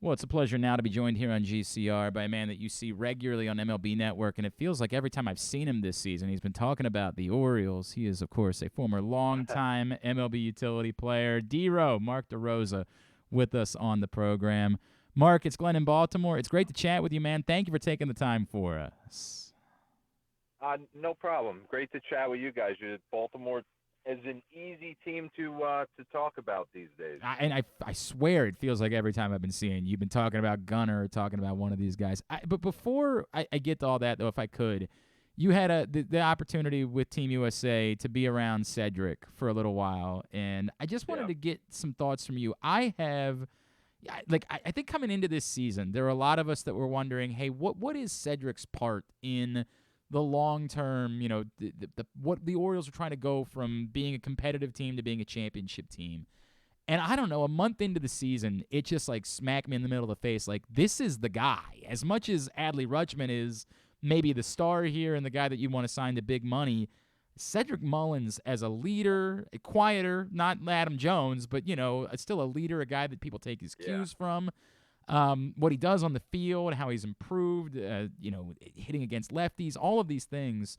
Well, it's a pleasure now to be joined here on GCR by a man that you see regularly on MLB Network, and it feels like every time I've seen him this season, he's been talking about the Orioles. He is, of course, a former longtime MLB utility player. Mark DeRosa, with us on the program. Mark, it's Glenn in Baltimore. It's great to chat with you, man. Thank you for taking the time for us. No problem. Great to chat with you guys. Baltimore is an easy team to talk about these days. I swear it feels like every time I've been seeing you've been talking about Gunnar or talking about one of these guys. But before I get to all that, though, if I could, you had the opportunity with Team USA to be around Cedric for a little while, and I just wanted Yeah. to get some thoughts from you. I think coming into this season, there are a lot of us that were wondering, hey, what is Cedric's part in the long term? What the Orioles are trying to go from being a competitive team to being a championship team. And I don't know, a month into the season, it just like smacked me in the middle of the face. Like, this is the guy. As much as Adley Rutschman is maybe the star here and the guy that you want to sign to big money, Cedric Mullins as a leader, a quieter, not Adam Jones, but, still a leader, a guy that people take his Yeah. cues from. What he does on the field, how he's improved, hitting against lefties, all of these things.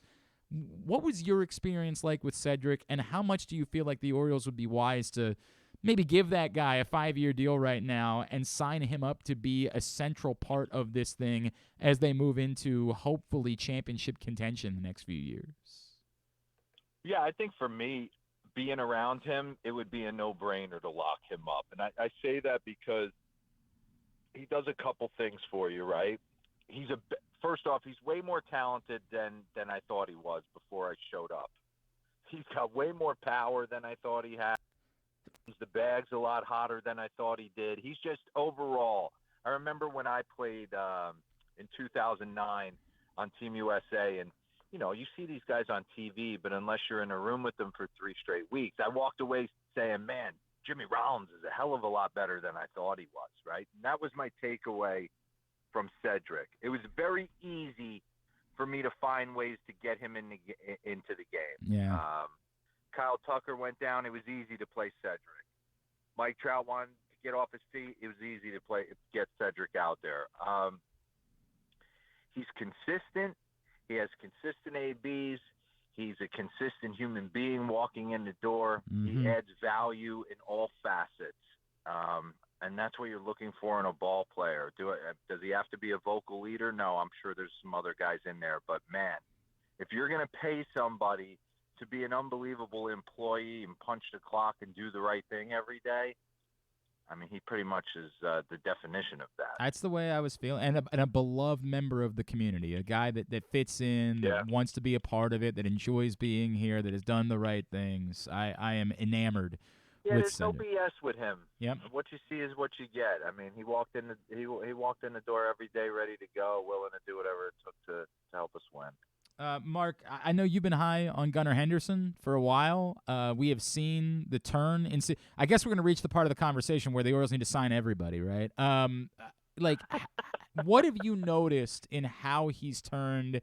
What was your experience like with Cedric, and how much do you feel like the Orioles would be wise to maybe give that guy a 5-year deal right now and sign him up to be a central part of this thing as they move into hopefully championship contention the next few years? Yeah, I think for me, being around him, it would be a no-brainer to lock him up. And I say that because he does a couple things for you, right? First off, he's way more talented than I thought he was before I showed up. He's got way more power than I thought he had. The bag's a lot hotter than I thought he did. He's just overall. I remember when I played in 2009 on Team USA, and you see these guys on TV, but unless you're in a room with them for 3 straight weeks, I walked away saying, "Man, Jimmy Rollins is a hell of a lot better than I thought he was." Right, and that was my takeaway from Cedric. It was very easy for me to find ways to get him into the game. Yeah. Kyle Tucker went down. It was easy to play Cedric. Mike Trout wanted to get off his feet. It was easy to get Cedric out there. He's consistent. He has consistent ABs. He's a consistent human being walking in the door. Mm-hmm. He adds value in all facets. And that's what you're looking for in a ball player. Does he have to be a vocal leader? No, I'm sure there's some other guys in there. But, man, if you're going to pay somebody to be an unbelievable employee and punch the clock and do the right thing every day, I mean, he pretty much is the definition of that. That's the way I was feeling. And a beloved member of the community, a guy that fits in, that wants to be a part of it, that enjoys being here, that has done the right things. I am enamored with there's Cedric. no BS with him. Yep. What you see is what you get. I mean, he walked in the door every day ready to go, willing to do whatever it took to help us win. Mark, I know you've been high on Gunnar Henderson for a while. We have seen the turn. I guess we're going to reach the part of the conversation where the Orioles need to sign everybody, right? What have you noticed in how he's turned,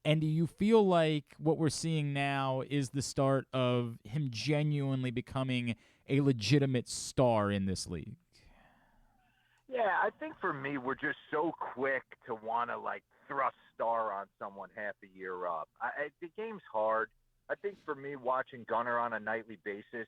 and do you feel like what we're seeing now is the start of him genuinely becoming a legitimate star in this league? Yeah, I think for me, we're just so quick to want to thrust star on someone half a year up. The game's hard. I think for me, watching Gunnar on a nightly basis,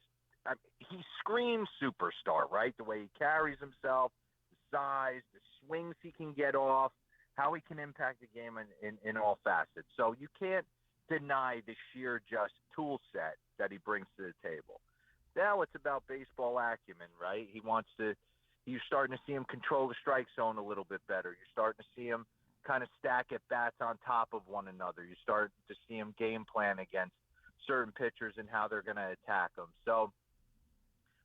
he screams superstar, right? The way he carries himself, the size, the swings he can get off, how he can impact the game in all facets. So you can't deny the sheer just tool set that he brings to the table. Now it's about baseball acumen, right? You're starting to see him control the strike zone a little bit better. You're starting to see him kind of stack at bats on top of one another. You start to see him game plan against certain pitchers and how they're going to attack them. So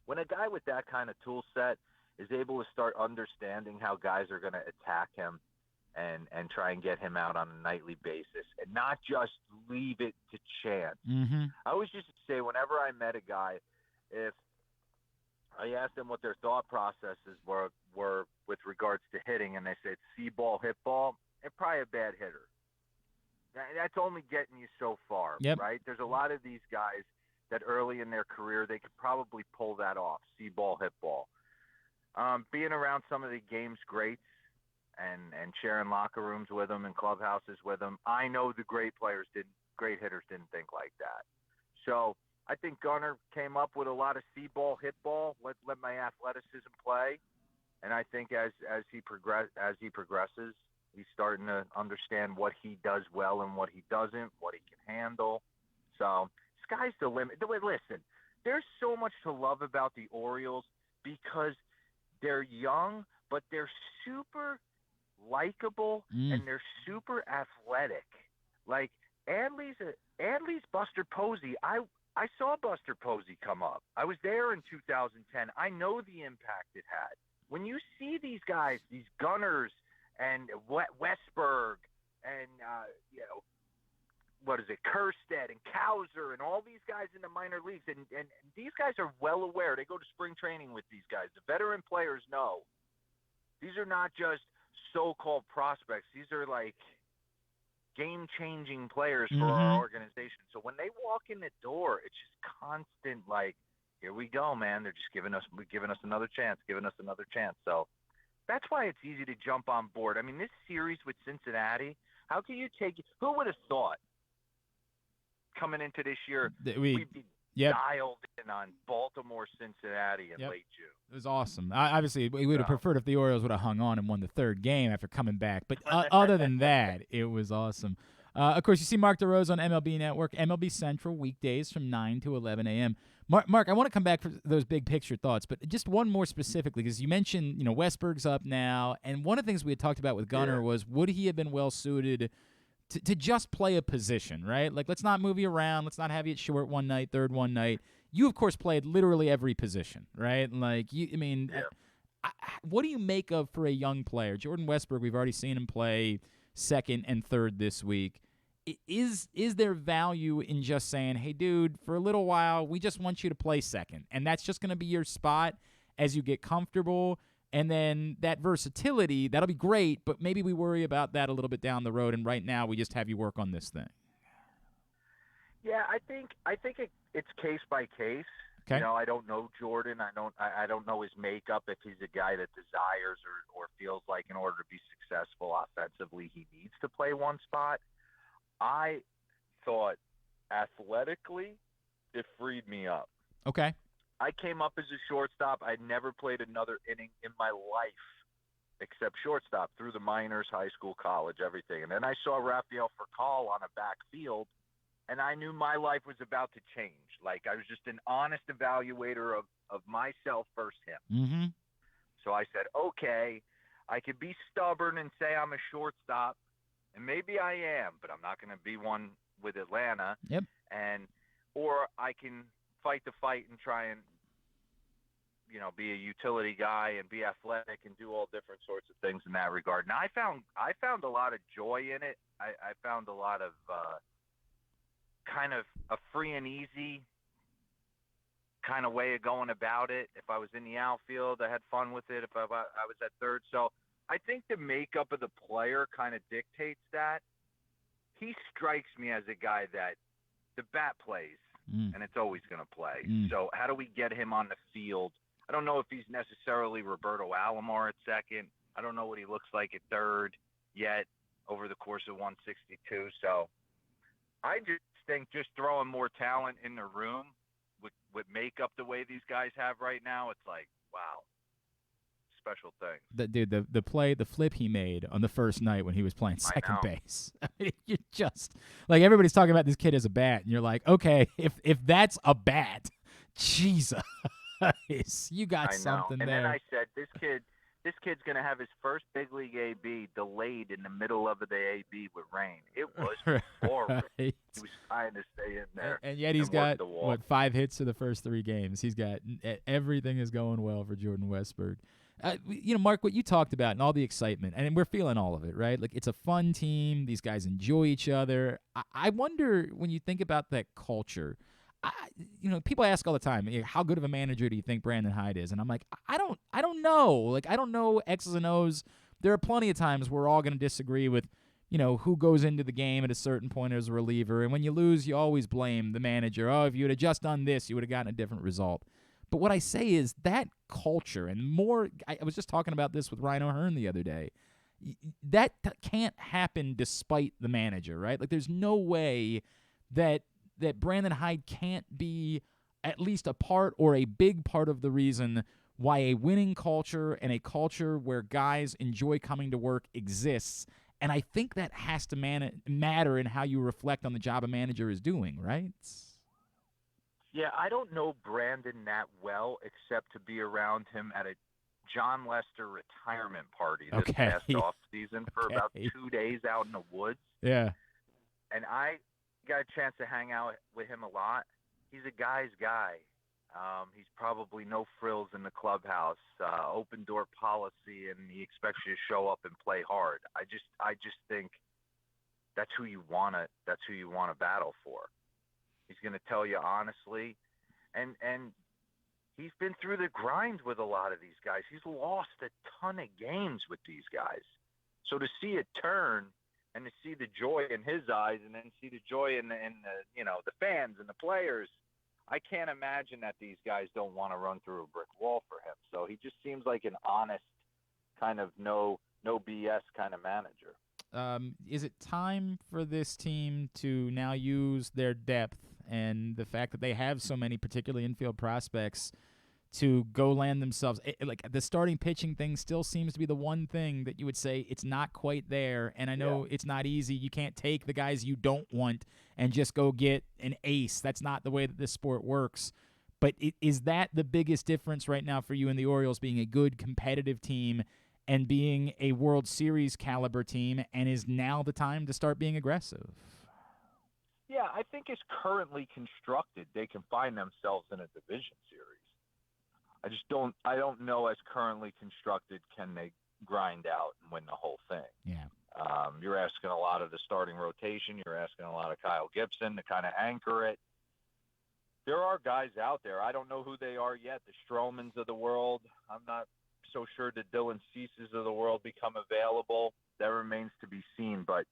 when a guy with that kind of tool set is able to start understanding how guys are going to attack him and try and get him out on a nightly basis and not just leave it to chance. Mm-hmm. I always used to say whenever I met a guy, if I asked them what their thought processes were with regards to hitting, and they said see ball, hit ball, and probably a bad hitter. That's only getting you so far, right? There's a lot of these guys that early in their career, they could probably pull that off, see ball, hit ball. Being around some of the game's greats and sharing locker rooms with them and clubhouses with them, I know the great hitters didn't think like that. So I think Gunnar came up with a lot of see ball, hit ball, let my athleticism play, and I think as he progresses, he's starting to understand what he does well and what he doesn't, what he can handle. So sky's the limit. Listen, there's so much to love about the Orioles because they're young, but they're super likable and they're super athletic. Like Adley's Buster Posey. I saw Buster Posey come up. I was there in 2010. I know the impact it had. When you see these guys, these Gunners and Westburg and what is it, Kerstead and Cowser and all these guys in the minor leagues, and these guys are well aware. They go to spring training with these guys. The veteran players know. These are not just so-called prospects. These are like game-changing players for our organization. So when they walk in the door, it's just constant like, here we go, man. They're just giving us another chance, So that's why it's easy to jump on board. I mean, this series with Cincinnati, how can you take – who would have thought coming into this year we'd be dialed in on Baltimore, Cincinnati in late June? It was awesome. Obviously, we would have preferred if the Orioles would have hung on and won the third game after coming back. But other than that, it was awesome. Of course, you see Mark DeRosa on MLB Network, MLB Central, weekdays from 9 to 11 a.m. Mark, I want to come back for those big picture thoughts, but just one more specifically, because you mentioned, Westburg's up now, and one of the things we had talked about with Gunnar was, would he have been well-suited to just play a position, right? Like, let's not move you around. Let's not have you at short one night, third one night. You, of course, played literally every position, right? Like, what do you make of for a young player? Jordan Westburg, we've already seen him play second and third this week. Is there value in just saying, hey, dude, for a little while, we just want you to play second, and that's just going to be your spot as you get comfortable, and then that versatility, that'll be great, but maybe we worry about that a little bit down the road, and right now we just have you work on this thing? Yeah, I think it's case by case. Okay. I don't know Jordan. I don't know his makeup, if he's a guy that desires or feels like in order to be successful offensively he needs to play one spot. I thought athletically it freed me up. Okay. I came up as a shortstop. I'd never played another inning in my life except shortstop through the minors, high school, college, everything. And then I saw Rafael Furcal on a backfield, and I knew my life was about to change. Like, I was just an honest evaluator of myself versus him. Mm-hmm. So I said, okay, I could be stubborn and say I'm a shortstop, and maybe I am, but I'm not going to be one with Atlanta. Yep. Or I can fight the fight and try and, be a utility guy and be athletic and do all different sorts of things in that regard. And I found a lot of joy in it. I found a lot of kind of a free and easy kind of way of going about it. If I was in the outfield, I had fun with it. If I was at third. So I think the makeup of the player kind of dictates that. He strikes me as a guy that the bat plays, and it's always going to play. So how do we get him on the field? I don't know if he's necessarily Roberto Alomar at second. I don't know what he looks like at third yet over the course of 162. So I just think just throwing more talent in the room with makeup the way these guys have right now, it's like, wow. Special things. The flip he made on the first night when he was playing second base. I mean, you're just like, everybody's talking about this kid as a bat, and you're like, okay, if that's a bat, Jesus, you got something there. And then I said, this kid's gonna have his first big league AB delayed in the middle of the AB with rain. It was horrible. He was trying to stay in there, and yet he's got 5 hits to the first 3 games. He's got everything is going well for Jordan Westburg. Mark, what you talked about and all the excitement, and we're feeling all of it, right? Like, it's a fun team. These guys enjoy each other. I wonder, when you think about that culture, people ask all the time, how good of a manager do you think Brandon Hyde is? And I'm like, I don't know. Like, I don't know X's and O's. There are plenty of times we're all going to disagree with, who goes into the game at a certain point as a reliever. And when you lose, you always blame the manager. Oh, if you would have just done this, you would have gotten a different result. But what I say is that culture and more. I was just talking about this with Ryan O'Hearn the other day. That can't happen despite the manager, right? Like, there's no way that Brandon Hyde can't be at least a part or a big part of the reason why a winning culture and a culture where guys enjoy coming to work exists. And I think that has to matter in how you reflect on the job a manager is doing, right? Yeah, I don't know Brandon that well except to be around him at a John Lester retirement party this past off season for about 2 days out in the woods. Yeah. And I got a chance to hang out with him a lot. He's a guy's guy. He's probably no frills in the clubhouse, open door policy, and he expects you to show up and play hard. I just think that's who you wanna battle for. He's going to tell you honestly, and he's been through the grind with a lot of these guys. He's lost a ton of games with these guys. So to see it turn and to see the joy in his eyes, and then see the joy in the the fans and the players, I can't imagine that these guys don't want to run through a brick wall for him. So he just seems like an honest, kind of no BS kind of manager. Is it time for this team to now use their depth and the fact that they have so many, particularly infield prospects, to go land themselves? Like, the starting pitching thing still seems to be the one thing that you would say it's not quite there. And I know it's not easy. You can't take the guys you don't want and just go get an ace. That's not the way that this sport works. But is that the biggest difference right now for you and the Orioles, being a good competitive team and being a World Series caliber team, and is now the time to start being aggressive? Yeah, I think as currently constructed, they can find themselves in a division series. I don't know as currently constructed can they grind out and win the whole thing. Yeah. You're asking a lot of the starting rotation. You're asking a lot of Kyle Gibson to kind of anchor it. There are guys out there. I don't know who they are yet. The Stromans of the world. I'm not so sure the Dylan Ceases of the world become available. That remains to be seen. But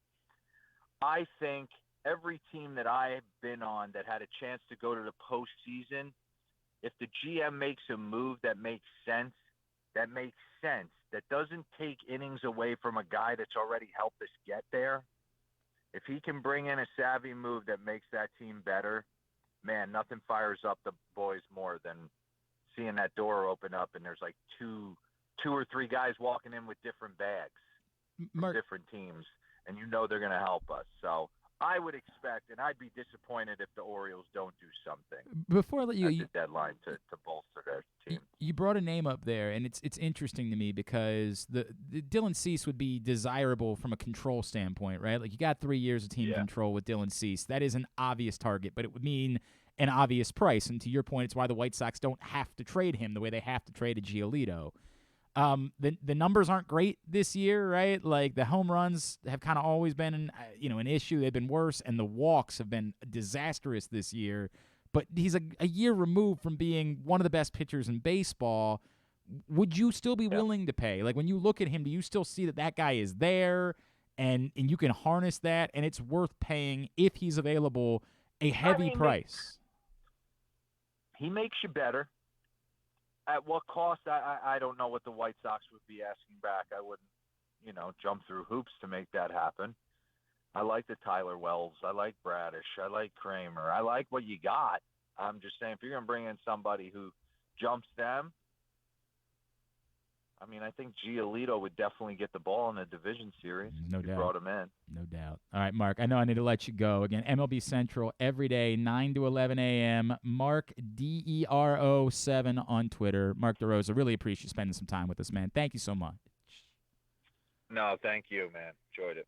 I think every team that I've been on that had a chance to go to the postseason, if the GM makes a move that makes sense, that doesn't take innings away from a guy that's already helped us get there. If he can bring in a savvy move that makes that team better, man, nothing fires up the boys more than seeing that door open up and there's like two or three guys walking in with different bags from different teams, and they're going to help us. So I would expect, and I'd be disappointed if the Orioles don't do something before I let you at the deadline to bolster their team. You brought a name up there, and it's interesting to me because the Dylan Cease would be desirable from a control standpoint, right? Like, you got 3 years of team control with Dylan Cease. That is an obvious target, but it would mean an obvious price. And to your point, it's why the White Sox don't have to trade him the way they have to trade a Giolito. The numbers aren't great this year, right? Like, the home runs have kind of always been an issue. They've been worse, and the walks have been disastrous this year. But he's a year removed from being one of the best pitchers in baseball. Would you still be willing to pay? Like, when you look at him, do you still see that guy is there and you can harness that, and it's worth paying if he's available a heavy price? He makes you better. At what cost? I don't know what the White Sox would be asking back. I wouldn't, jump through hoops to make that happen. I like the Tyler Wells. I like Bradish. I like Kramer. I like what you got. I'm just saying, if you're going to bring in somebody who jumps them, I think Giolito would definitely get the ball in the division series. No doubt. Brought him in. No doubt. All right, Mark, I know I need to let you go. Again, MLB Central every day, 9 to 11 a.m. Mark, DERO7 on Twitter. Mark DeRosa, really appreciate you spending some time with us, man. Thank you so much. No, thank you, man. Enjoyed it.